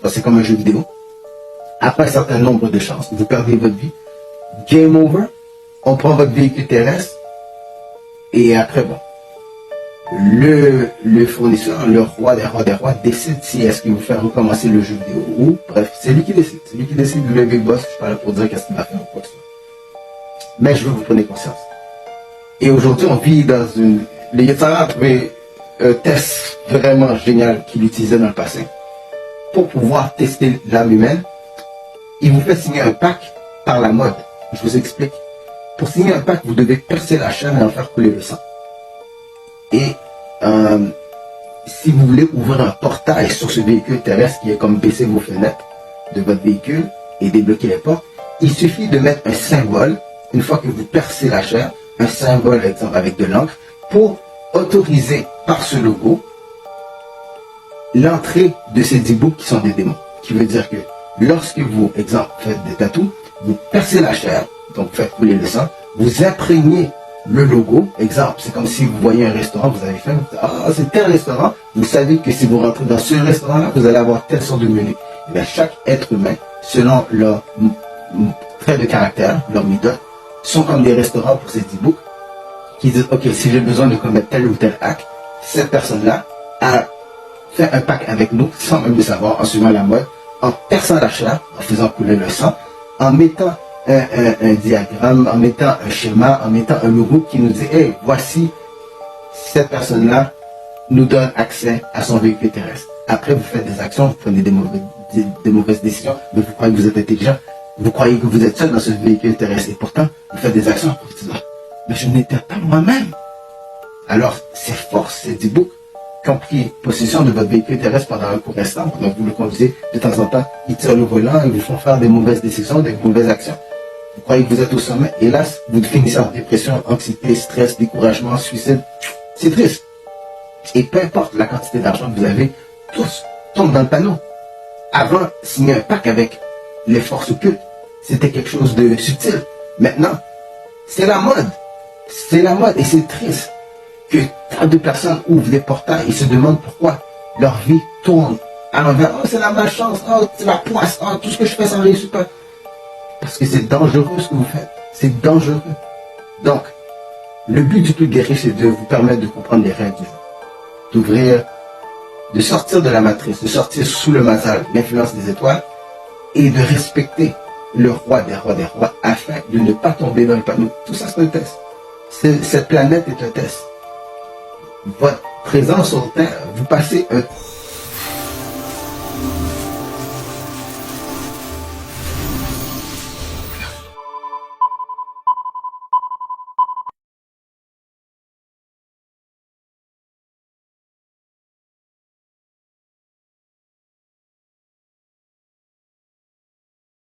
c'est comme un jeu vidéo. Après un certain nombre de chances, vous perdez votre vie. Game over, on prend votre véhicule terrestre, et après, bon, le fournisseur, le roi des rois, décide si est-ce qu'il vous fait recommencer le jeu vidéo ou, bref, c'est lui qui décide. C'est lui qui décide, le big boss, je suis pas là pour dire qu'est-ce qu'il va faire ou quoi que ce soit. Mais je veux que vous preniez conscience. Et aujourd'hui, on vit dans une... Le Yetzara a trouvé un test vraiment génial qu'il utilisait dans le passé. Pour pouvoir tester l'âme humaine, il vous fait signer un pacte par la mode. Je vous explique. Pour signer un pacte, vous devez percer la chair et en faire couler le sang. Et si vous voulez ouvrir un portail sur ce véhicule terrestre qui est comme baisser vos fenêtres de votre véhicule et débloquer les portes, il suffit de mettre un symbole, une fois que vous percez la chair, un symbole exemple avec de l'encre, pour autoriser par ce logo l'entrée de ces 10 boucs qui sont des démons. Qui veut dire que lorsque vous, exemple, faites des tatous, vous percez la chair, donc vous faites couler le sang, vous imprégnez le logo, exemple, c'est comme si vous voyez un restaurant, vous avez faim, c'est tel restaurant, vous savez que si vous rentrez dans ce restaurant-là, vous allez avoir telle sorte de menu. Et bien, chaque être humain, selon leur trait de caractère, leur midot, sont comme des restaurants pour ces 10 boucs, qui disent, ok, si j'ai besoin de commettre tel ou tel acte, cette personne-là a fait un pacte avec nous, sans même le savoir, en suivant la mode, en perçant la chair, en faisant couler le sang, en mettant un diagramme, en mettant un schéma, en mettant un logo qui nous dit, hey, voici, cette personne-là nous donne accès à son véhicule terrestre. Après, vous faites des actions, vous prenez des mauvaises décisions, mais vous croyez que vous êtes intelligent, vous croyez que vous êtes seul dans ce véhicule terrestre, et pourtant, vous faites des actions pour vous dire, mais je n'étais pas moi-même. Alors, ces forces, ces 10 boucs, qui ont pris possession de votre véhicule terrestre pendant un court instant, donc vous le conduisez de temps en temps, ils tirent le volant et vous font faire des mauvaises décisions, des mauvaises actions. Vous croyez que vous êtes au sommet, hélas, vous finissez en dépression, anxiété, stress, découragement, suicide. C'est triste. Et peu importe la quantité d'argent que vous avez, tous tombent dans le panneau. Avant, signer un pacte avec les forces occultes, c'était quelque chose de subtil. Maintenant, c'est la mode. C'est la mode et c'est triste que tant de personnes ouvrent les portails et se demandent pourquoi leur vie tourne à l'envers. Oh, c'est la malchance, oh, c'est la poisse, oh, tout ce que je fais, ça ne réussit pas. Parce que c'est dangereux ce que vous faites. C'est dangereux. Donc, le but du plus guéri, c'est de vous permettre de comprendre les règles du jeu. D'ouvrir, de sortir de la matrice, de sortir sous le mazal, l'influence des étoiles, et de respecter le roi des rois des rois, afin de ne pas tomber dans le panneau. Tout ça, c'est un test. Cette planète est un test. Votre présence sur Terre, vous passez un